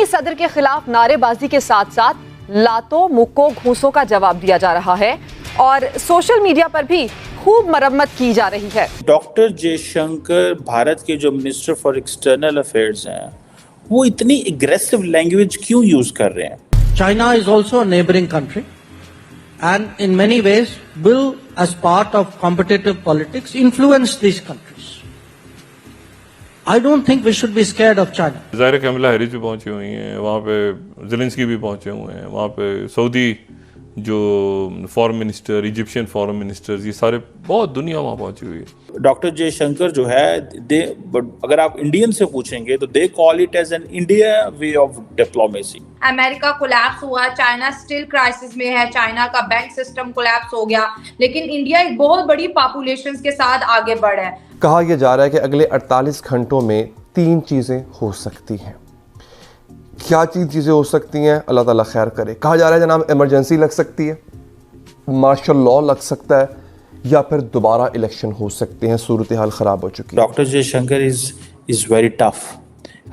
सदर के खिलाफ नारेबाजी के साथ साथ लातों मुक्कों घूंसों का जवाब दिया जा रहा है और सोशल मीडिया पर भी खूब मरम्मत की जा रही है। डॉक्टर जयशंकर भारत के जो मिनिस्टर फॉर एक्सटर्नल अफेयर्स हैं, वो इतनी एग्रेसिव लैंग्वेज क्यों यूज कर रहे हैं? China is also a neighboring country and in many ways will, as part of competitive politics, influence these countries. I don't think we should be scared of China. ज़ाहिर कमला Harris भी पहुंची हुई हैं, वहाँ पे ज़ेलेंस्की भी पहुंचे हुए हैं, वहाँ पे सऊदी जो foreign minister, Egyptian foreign ministers, ये सारे बहुत दुनिया वहाँ पहुंची हुई है। डॉक्टर जयशंकर जो है, अगर आप इंडियन से पूछेंगे तो they call it as an India way of diplomacy. America collapse हुआ, चाइना स्टिल क्राइसिस में है, चाइना का बैंक सिस्टम कोलैप्स हो गया, लेकिन इंडिया एक बहुत बड़ी पॉपुलेशन के साथ आगे बढ़ा है। कहा यह जा रहा है कि अगले 48 घंटों में 3 चीज़ें हो सकती हैं। क्या चीज़ें हो सकती हैं, अल्लाह ताला खैर करे। कहा जा रहा है जनाब इमरजेंसी लग सकती है, मार्शल लॉ लग सकता है, या फिर दोबारा इलेक्शन हो सकते हैं, सूरत हाल ख़राब हो चुकी है। Doctor Jaishankar is very tough,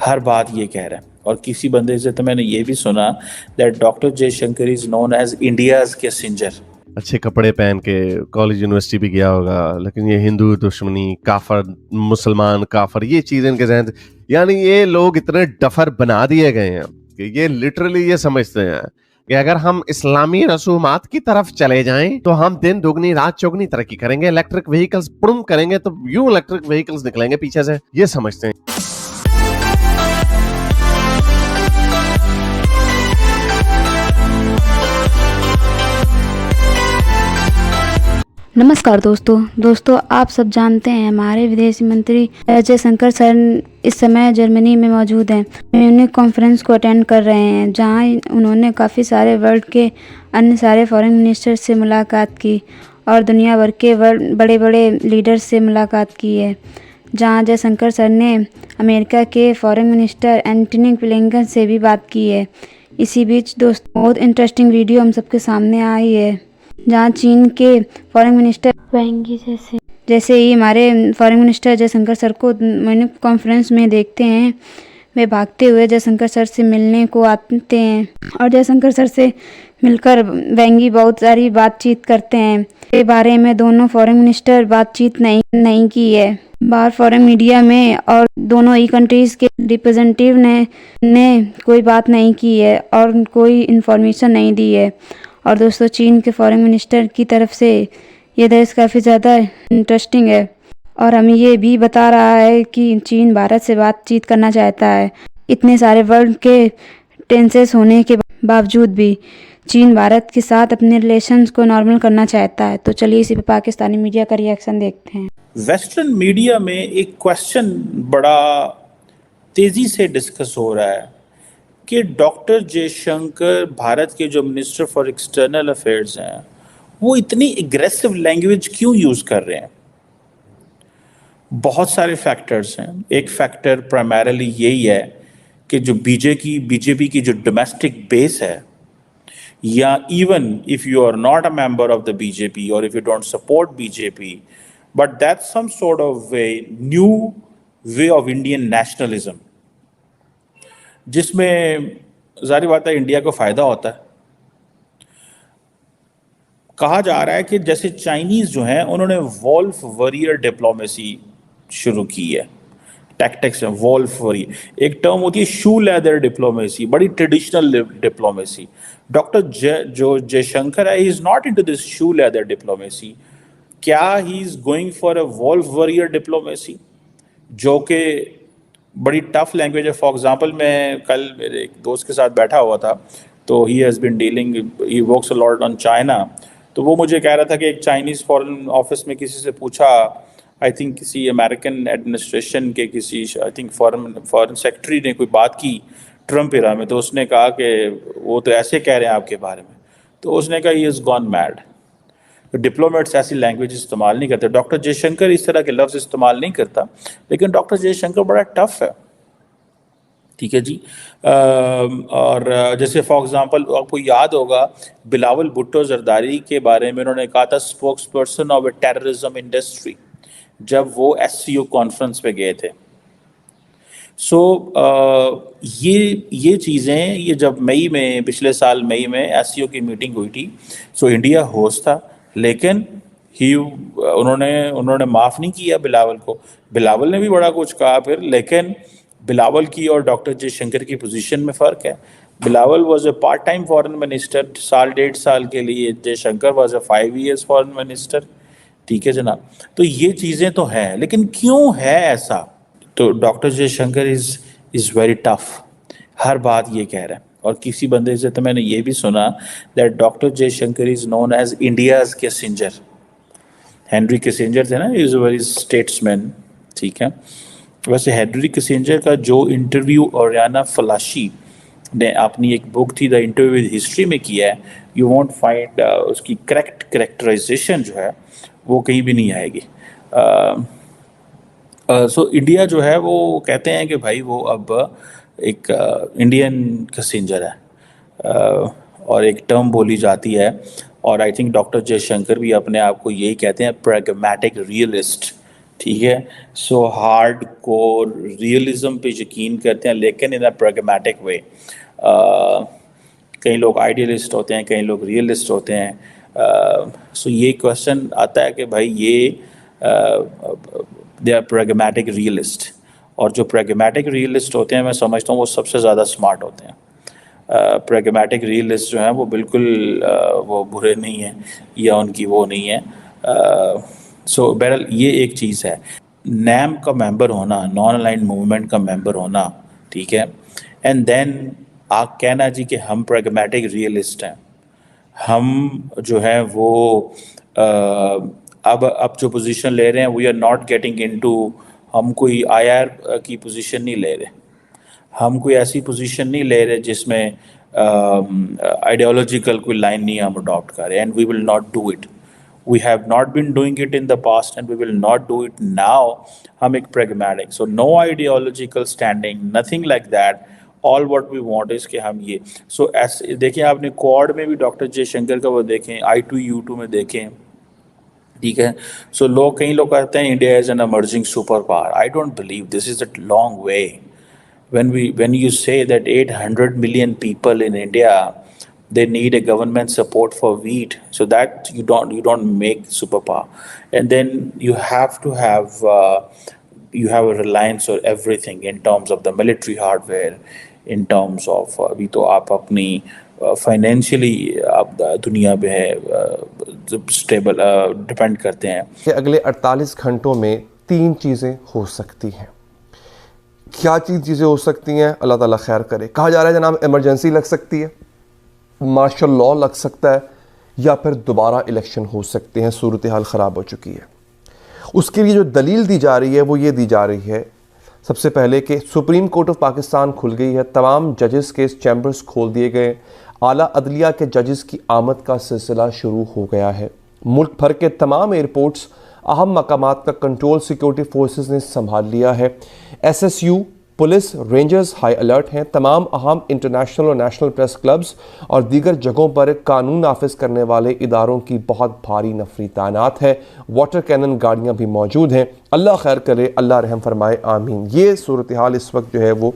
हर बात ये कह रहा है। और किसी बंदे से तो मैंने ये भी सुना that doctor Jaishankar is known as India's Kissinger. अच्छे कपड़े पहन के कॉलेज यूनिवर्सिटी भी गया होगा, लेकिन ये हिंदू दुश्मनी, काफर, मुसलमान काफर, ये चीज़ इनके जहन, यानी ये लोग इतने डफर बना दिए गए हैं कि ये लिटरली ये समझते हैं कि अगर हम इस्लामी रसूमात की तरफ चले जाएं तो हम दिन दुगनी रात चौगनी तरक्की करेंगे, इलेक्ट्रिक व्हीकल्स पुड़म करेंगे तो यूं इलेक्ट्रिक व्हीकल्स निकलेंगे पीछे से, ये समझते हैं। नमस्कार दोस्तों, आप सब जानते हैं हमारे विदेश मंत्री जयशंकर सर इस समय जर्मनी में मौजूद हैं। म्यूनिख कॉन्फ्रेंस को अटेंड कर रहे हैं, जहां उन्होंने काफ़ी सारे वर्ल्ड के अन्य सारे फॉरेन मिनिस्टर से मुलाकात की और दुनिया भर के बड़े बड़े लीडर्स से मुलाकात की है। जहां जयशंकर सर ने अमेरिका के फॉरेन मिनिस्टर एंटनी ब्लिंकन से भी बात की है। इसी बीच दोस्तों, बहुत इंटरेस्टिंग वीडियो हम सबके सामने आई है, जहाँ चीन के फॉरेन मिनिस्टर वेंगी जैसे ही हमारे फॉरेन मिनिस्टर जयशंकर सर को म्यूनिख कॉन्फ्रेंस में देखते हैं, वे भागते हुए जयशंकर सर से मिलने को आते हैं और जयशंकर सर से मिलकर वेंगी बहुत सारी बातचीत करते हैं। के बारे में दोनों फॉरेन मिनिस्टर बातचीत नहीं की है बाहर फॉरेन मीडिया में, और दोनों ही कंट्रीज़ के रिप्रेजेंटेटिव ने कोई बात नहीं की है और कोई इन्फॉर्मेशन नहीं दी है। और दोस्तों, चीन के फॉरेन मिनिस्टर की तरफ से ये देश काफ़ी ज़्यादा इंटरेस्टिंग है और हमें ये भी बता रहा है कि चीन भारत से बातचीत करना चाहता है। इतने सारे वर्ल्ड के टेंसेस होने के बावजूद भी चीन भारत के साथ अपने रिलेशंस को नॉर्मल करना चाहता है। तो चलिए इसी पे पाकिस्तानी मीडिया का रिएक्शन देखते हैं। वेस्टर्न मीडिया में एक क्वेश्चन बड़ा तेज़ी से डिस्कस हो रहा है कि डॉक्टर जयशंकर भारत के जो मिनिस्टर फॉर एक्सटर्नल अफेयर्स हैं, वो इतनी एग्रेसिव लैंग्वेज क्यों यूज़ कर रहे हैं। बहुत सारे फैक्टर्स हैं। एक फैक्टर प्राइमरीली यही है कि जो बीजेपी की जो डोमेस्टिक बेस है, या even if you are not a member of the BJP और if you don't support BJP, but that's some sort of new way of Indian nationalism, जिसमें ज़ाहिर बात है इंडिया को फ़ायदा होता है। कहा जा रहा है कि जैसे चाइनीज़ जो हैं, उन्होंने वॉल्फ वॉरियर डिप्लोमेसी शुरू की है। टैक्टिक्स है वॉल्फ वॉरियर, एक टर्म होती है शू लेदर डिप्लोमेसी, बड़ी ट्रेडिशनल डिप्लोमेसी। डॉक्टर जयशंकर है, he is not into this shoe leather diplomacy. क्या he is going for a wolf warrior diplomacy, जो कि बड़ी टफ लैंग्वेज है। फॉर एग्जांपल, मैं कल मेरे एक दोस्त के साथ बैठा हुआ था, तो he has been dealing, he works a lot on China. तो वो मुझे कह रहा था कि एक चाइनीज़ फॉरेन ऑफिस में किसी से पूछा, आई थिंक किसी अमेरिकन एडमिनिस्ट्रेशन के किसी, आई थिंक फॉरेन सेक्रेटरी ने कोई बात की ट्रम्प एरा में, तो उसने कहा कि वो तो ऐसे कह रहे हैं आपके बारे में। तो उसने कहा he is gone mad. Diplomats ऐसी लैंग्वेज इस्तेमाल नहीं करते। डॉक्टर जयशंकर इस तरह के लफ्ज़ इस्तेमाल नहीं करता, लेकिन डॉक्टर जयशंकर बड़ा टफ है, ठीक है जी। और जैसे फॉर एग्जांपल आपको याद होगा बिलावल भुट्टो जरदारी के बारे में उन्होंने कहा था spokes person of A terrorism industry, जब वो SCO कॉन्फ्रेंस पे गए थे। सो ये चीज़ें, ये जब मई में, पिछले साल मई में एससीओ की मीटिंग हुई थी, सो इंडिया होस्ट था, लेकिन उन्होंने माफ़ नहीं किया बिलावल को। बिलावल ने भी बड़ा कुछ कहा फिर, लेकिन बिलावल की और डॉक्टर जयशंकर की पोजीशन में फ़र्क है। Bilawal was a part time foreign minister साल 1.5 साल के लिए, Jaishankar was a 5 years foreign minister. ठीक है जनाब, तो ये चीज़ें तो हैं, लेकिन क्यों है ऐसा? तो doctor Jaishankar is very tough, हर बात ये कह रहे हैं। और किसी बंदे से तो मैंने ये भी सुना that doctor Jaishankar is known as India's Kissinger. Henry Kissinger थे ना, इज़ वेरी स्टेट्समैन, ठीक है। वैसे हेनरी किसिंजर का जो इंटरव्यू ओरियाना फलाशी ने अपनी एक बुक थी द इंटरव्यू विद हिस्ट्री में किया है, यू वॉन्ट फाइंड उसकी करेक्ट करेक्टराइजेशन जो है वो कहीं भी नहीं आएगी। सो इंडिया जो है वो कहते हैं कि भाई वो अब एक इंडियन किसिंजर है, और एक टर्म बोली जाती है, और आई थिंक डॉक्टर जयशंकर भी अपने आप को यही कहते हैं, प्रैग्मेटिक रियलिस्ट। ठीक है, सो हार्ड कोर रियलिज्म पे यकीन करते हैं, लेकिन इन अ प्रैग्मेटिक वे। कई लोग आइडियलिस्ट होते हैं, कई लोग रियलिस्ट होते हैं। सो ये क्वेश्चन आता है कि भाई ये दे आर प्रैग्मेटिक रियलिस्ट, और जो प्रैग्मेटिक रियलिस्ट होते हैं मैं समझता हूँ वो सबसे ज़्यादा स्मार्ट होते हैं। प्रैग्मेटिक रियलिस्ट जो हैं वो बिल्कुल वो बुरे नहीं हैं, या उनकी वो नहीं है। सो बहरहाल ये एक चीज़ है, नैम का मेंबर होना, नॉन अलाइंड मूवमेंट का मेंबर होना, ठीक है, एंड देन आप कहना जी कि हम प्रैग्मेटिक रियलिस्ट हैं, हम जो है वो अब जो पोजीशन ले रहे हैं, we are not getting into, हम कोई आईआर की पोजीशन नहीं ले रहे, हम कोई ऐसी पोजीशन नहीं ले रहे जिसमें आइडियोलॉजिकल कोई लाइन नहीं हम अडॉप्ट कर रहे, and we will not do it. We have not been doing it in the past and we will not do it now. हम एक pragmatic, so no ideological standing, nothing like that. All what we want is कि हम ये, सो ऐसे देखिए, आपने quad में भी डॉक्टर जयशंकर का वो देखें, I2U2 में देखें, ठीक है। सो कई लोग कहते हैं India is an emerging super power. I don't believe this is a long way. when you say that 800 million people in India, they need a government support for wheat, so that you don't make superpower, and then you have to have you have a reliance on everything in terms of the military hardware, in terms of अभी तो आप अपनी financially आप दुनिया पे है stable depend करते हैं। कि अगले 48 घंटों में 3 चीज़ें हो सकती हैं। क्या चीज़ें हो सकती हैं, अल्लाह ताला खैर करे। कहा जा रहा है जनाब इमरजेंसी लग सकती है, मार्शल लॉ लग सकता है, या फिर दोबारा इलेक्शन हो सकते हैं, सूरत हाल ख़राब हो चुकी है। उसके लिए जो दलील दी जा रही है वो ये दी जा रही है सबसे पहले कि सुप्रीम कोर्ट ऑफ पाकिस्तान खुल गई है, तमाम जजेस के चैम्बर्स खोल दिए गए, आला अदलिया के जजेस की आमद का सिलसिला शुरू हो गया है। मुल्क भर के तमाम एयरपोर्ट्स, अहम मकामात का कंट्रोल सिक्योरिटी फोर्सेस ने संभाल लिया है। SSU, police, rangers high alert हैं। तमाम अहम इंटरनेशनल और नेशनल प्रेस क्लब्स और दीगर जगहों पर कानून नाफिज करने वाले इदारों की बहुत भारी नफरी तैनात है। वाटर कैनन गाड़ियाँ भी मौजूद हैं। अल्लाह खैर करे, अल्लाह रहम फरमाए, आमीन। ये सूरत हाल इस वक्त जो है वो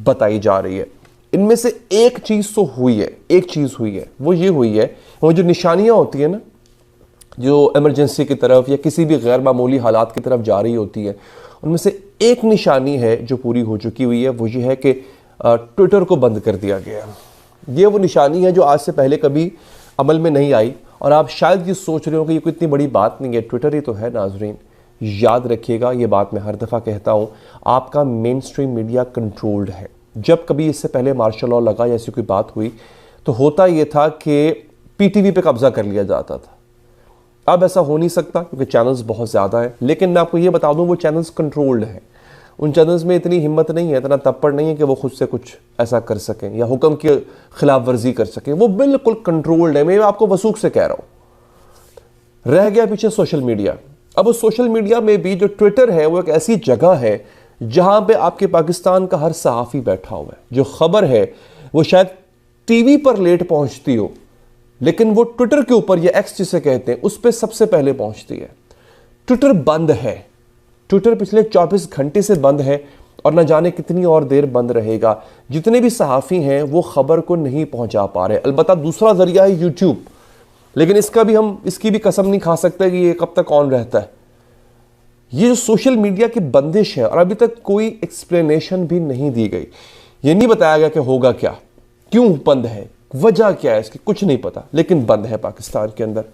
बताई जा रही है। इनमें से एक चीज़ तो हुई है, एक चीज़ हुई है, वो ये हुई है, वो जो निशानियाँ होती हैं ना, जो इमरजेंसी की तरफ या किसी भी गैर मामूली हालात की तरफ जा रही होती है, उनमें से एक निशानी है जो पूरी हो चुकी हुई है। वो ये है कि ट्विटर को बंद कर दिया गया। ये वो निशानी है जो आज से पहले कभी अमल में नहीं आई, और आप शायद ये सोच रहे हो कि ये कोई इतनी बड़ी बात नहीं है, ट्विटर ही तो है। नाजरीन याद रखिएगा, ये बात मैं हर दफ़ा कहता हूँ, आपका मेन स्ट्रीम मीडिया कंट्रोल्ड है। जब कभी इससे पहले मार्शल लॉ लगा या ऐसी कोई बात हुई तो होता ये था कि PTV पे कब्जा कर लिया जाता था। अब ऐसा हो नहीं सकता क्योंकि चैनल्स बहुत ज़्यादा है, लेकिन मैं आपको ये बता दूं वो चैनल्स कंट्रोल्ड हैं। उन चैनल्स में इतनी हिम्मत नहीं है, इतना तप्पड़ नहीं है कि वो खुद से कुछ ऐसा कर सकें या हुक्म की खिलाफ वर्जी कर सकें। वो बिल्कुल कंट्रोल्ड है। मैं आपको वसूख से कह रहा हूँ। रह गया पीछे सोशल मीडिया। अब उस सोशल मीडिया में भी जो ट्विटर है वो एक ऐसी जगह है जहाँ पे आपके पाकिस्तान का हर सहाफ़ी बैठा हुआ है। जो खबर है वो शायद TV पर लेट पहुँचती हो, लेकिन वो ट्विटर के ऊपर, या X जिसे कहते हैं, उस पर सबसे पहले पहुंचती है। ट्विटर बंद है, ट्विटर पिछले 24 घंटे से बंद है, और न जाने कितनी और देर बंद रहेगा। जितने भी सहाफ़ी हैं वो खबर को नहीं पहुंचा पा रहे। अलबत्ता दूसरा जरिया है यूट्यूब, लेकिन इसकी भी कसम नहीं खा सकते कि ये कब तक ऑन रहता है। ये जो सोशल मीडिया की बंदिश है और अभी तक कोई एक्सप्लेनेशन भी नहीं दी गई। ये नहीं बताया गया कि होगा क्या, क्यों बंद है, वजह क्या है इसकी, कुछ नहीं पता, लेकिन बंद है पाकिस्तान के अंदर।